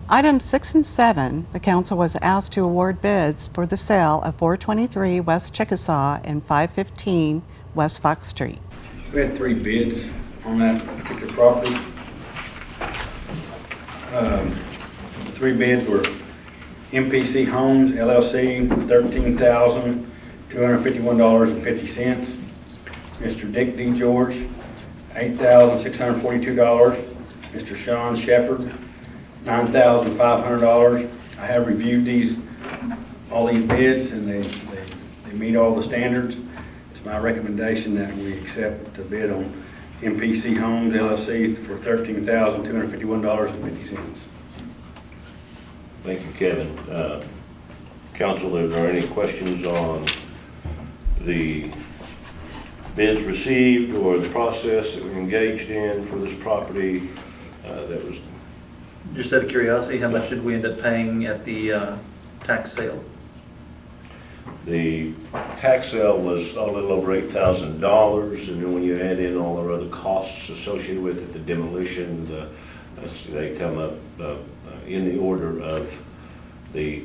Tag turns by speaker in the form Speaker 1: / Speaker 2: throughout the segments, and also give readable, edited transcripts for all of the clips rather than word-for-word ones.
Speaker 1: Items 6 and 7, the council was asked to award bids for the sale of 423 West Chickasaw and 515 West Fox Street.
Speaker 2: We had 3 bids on that particular property. The 3 bids were MPC Homes, LLC, $13,251.50. Mr. Dick D. George, $8,642. Mr. Sean Shepard, $9,500. I have reviewed all these bids, and they meet all the standards. It's my recommendation that we accept the bid on MPC Homes, LLC for $13,251.50.
Speaker 3: Thank you, Kevin. Council, are there any questions on the bids received or the process that we're engaged in for this property? That was
Speaker 4: just out of curiosity, how much did we end up paying at the tax sale?
Speaker 3: The tax sale was a little over $8,000, and then when you add in all our other costs associated with it, the demolition, they come up in the order of the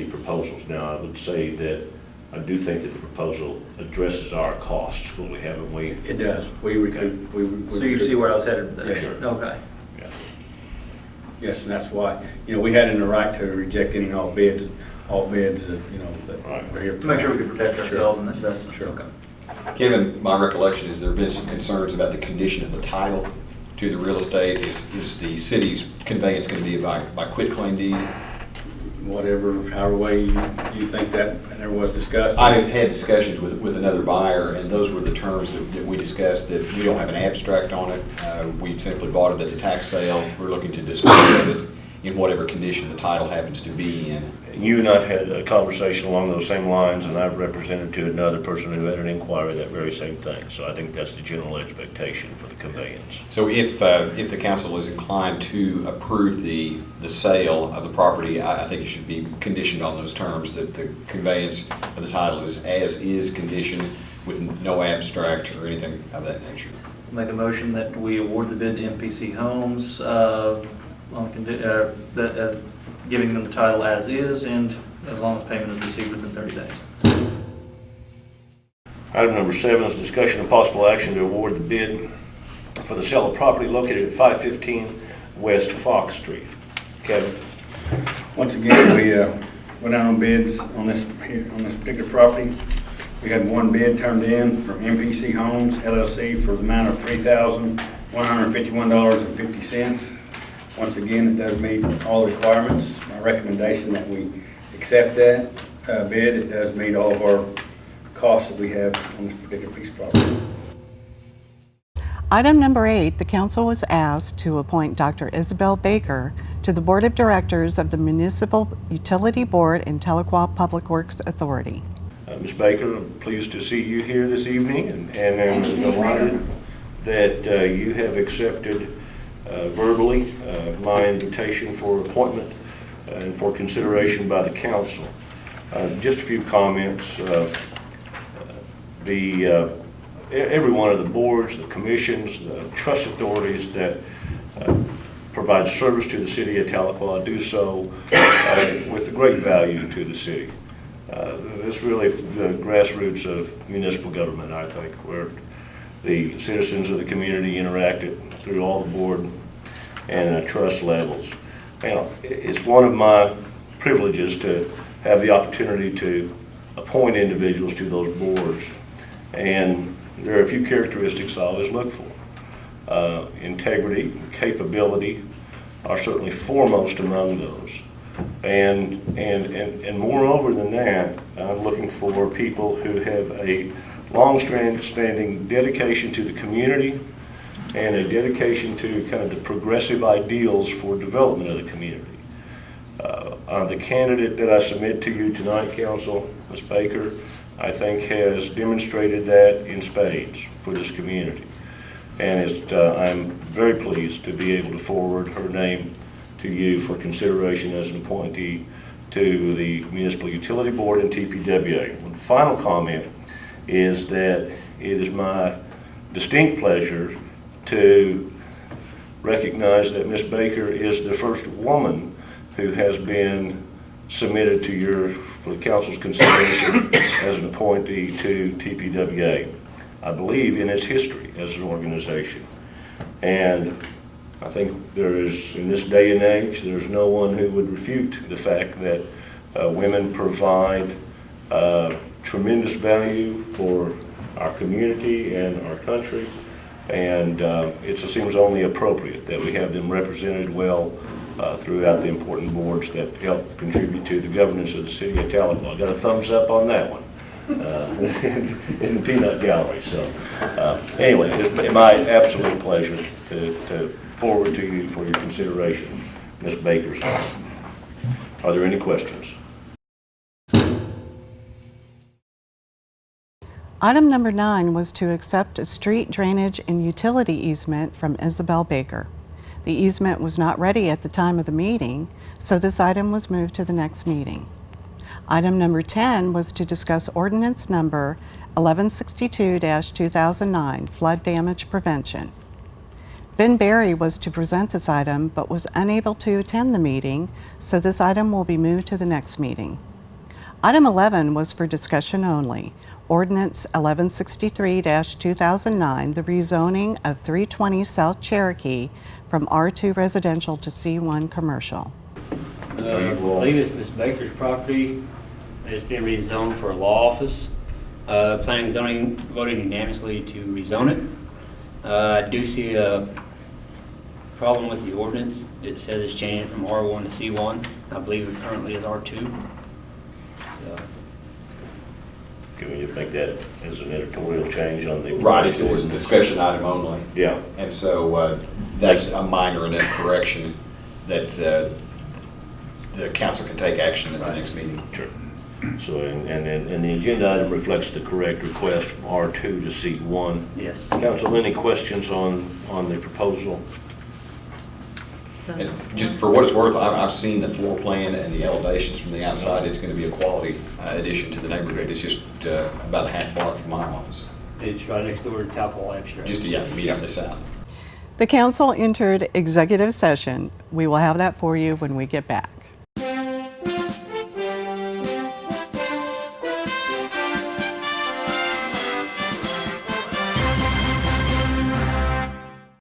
Speaker 3: proposals. Now, I would say that I do think that the proposal addresses our costs fully, haven't we?
Speaker 2: It does. We recoup.
Speaker 4: So you see where I was headed with that?
Speaker 2: Yes, sir.
Speaker 4: Okay.
Speaker 3: Yeah.
Speaker 2: Yes, and that's why, we had in the right to reject any and all bids, that, that
Speaker 3: Right.
Speaker 2: we're here
Speaker 4: To make sure we could protect ourselves and the investment.
Speaker 2: Sure.
Speaker 4: Okay.
Speaker 5: Given my recollection is there have been some concerns about the condition of the title to the real estate. Is the city's conveyance going to be by quitclaim deed?
Speaker 2: However way you think that there was discussed.
Speaker 5: I have had discussions with another buyer, and those were the terms that we discussed, that we don't have an abstract on it. We simply bought it at the tax sale. We're looking to dispose of it in whatever condition the title happens to be in.
Speaker 3: You and I've had a conversation along those same lines, and I've represented to another person who had an inquiry that very same thing. So I think that's the general expectation for the conveyance.
Speaker 5: So if the council is inclined to approve the sale of the property, I think it should be conditioned on those terms, that the conveyance of the title is as is conditioned with no abstract or anything of that nature.
Speaker 4: Make a motion that we award the bid to MPC Homes, giving them the title as is, and as long as payment is received within 30 days.
Speaker 3: Item number 7 is discussion and possible action to award the bid for the sale of property located at 515 West Fox Street. Kevin?
Speaker 2: Once again, we went out on bids on this particular property. We had 1 bid turned in from MPC Homes, LLC for the amount of $3,151.50. Once again, it does meet all the requirements. My recommendation that we accept that bid. It does meet all of our costs that we have on this particular piece of property.
Speaker 1: Item number 8, the council was asked to appoint Dr. Isabel Baker to the Board of Directors of the Municipal Utility Board and Tahlequah Public Works Authority.
Speaker 3: Ms. Baker, I'm pleased to see you here this evening, and I'm delighted that you have accepted verbally my invitation for appointment and for consideration by the council. Just a few comments. Every one of the boards, the commissions, the trust authorities that provide service to the city of Tahlequah do so with great value to the city. It's really the grassroots of municipal government, I think, where the citizens of the community interacted through all the board and trust levels. It's one of my privileges to have the opportunity to appoint individuals to those boards, and there are a few characteristics I always look for. Integrity, capability are certainly foremost among those, and moreover than that, I'm looking for people who have a long-standing dedication to the community and a dedication to kind of the progressive ideals for development of the community. The candidate that I submit to you tonight, Council, Ms. Baker, I think has demonstrated that in spades for this community. And I'm very pleased to be able to forward her name to you for consideration as an appointee to the Municipal Utility Board and TPWA. One final comment is that it is my distinct pleasure to recognize that Ms. Baker is the first woman who has been submitted for the council's consideration as an appointee to TPWA, I believe in its history as an organization. And I think there is, in this day and age, there's no one who would refute the fact that women provide tremendous value for our community and our country. And it just seems only appropriate that we have them represented well throughout the important boards that help contribute to the governance of the city of Tahlequah. I got a thumbs up on that one in the peanut gallery. So anyway, it's my absolute pleasure to forward to you for your consideration, Ms. Baker's. Are there any questions?
Speaker 1: Item number 9 was to accept a street drainage and utility easement from Isabel Baker. The easement was not ready at the time of the meeting, so this item was moved to the next meeting. Item number 10 was to discuss ordinance number 1162-2009, flood damage prevention. Ben Berry was to present this item but was unable to attend the meeting, so this item will be moved to the next meeting. Item 11 was for discussion only. Ordinance 1163-2009, the rezoning of 320 South Cherokee from R2 residential to C1 commercial.
Speaker 6: I believe it's Ms. Baker's property. It's been rezoned for a law office. Planning and zoning voted unanimously to rezone it. I do see a problem with the ordinance. It says it's changing from R1 to C1. I believe it currently is R2.
Speaker 3: Can we make that as an editorial change on the...
Speaker 5: Right, it's a discussion item only.
Speaker 3: Yeah.
Speaker 5: And so that's a minor enough correction that the council can take action at the next meeting.
Speaker 3: Sure. So, and the agenda item reflects the correct request from R2 to C1.
Speaker 6: Yes.
Speaker 3: Council, any questions on the proposal?
Speaker 5: And just for what it's worth, I've seen the floor plan and the elevations from the outside. It's going to be a quality addition to the neighborhood. It's just about a half block from my office.
Speaker 6: It's right next door to Tahlequah Abstract.
Speaker 5: Just to meet up the south.
Speaker 1: The council entered executive session. We will have that for you when we get back.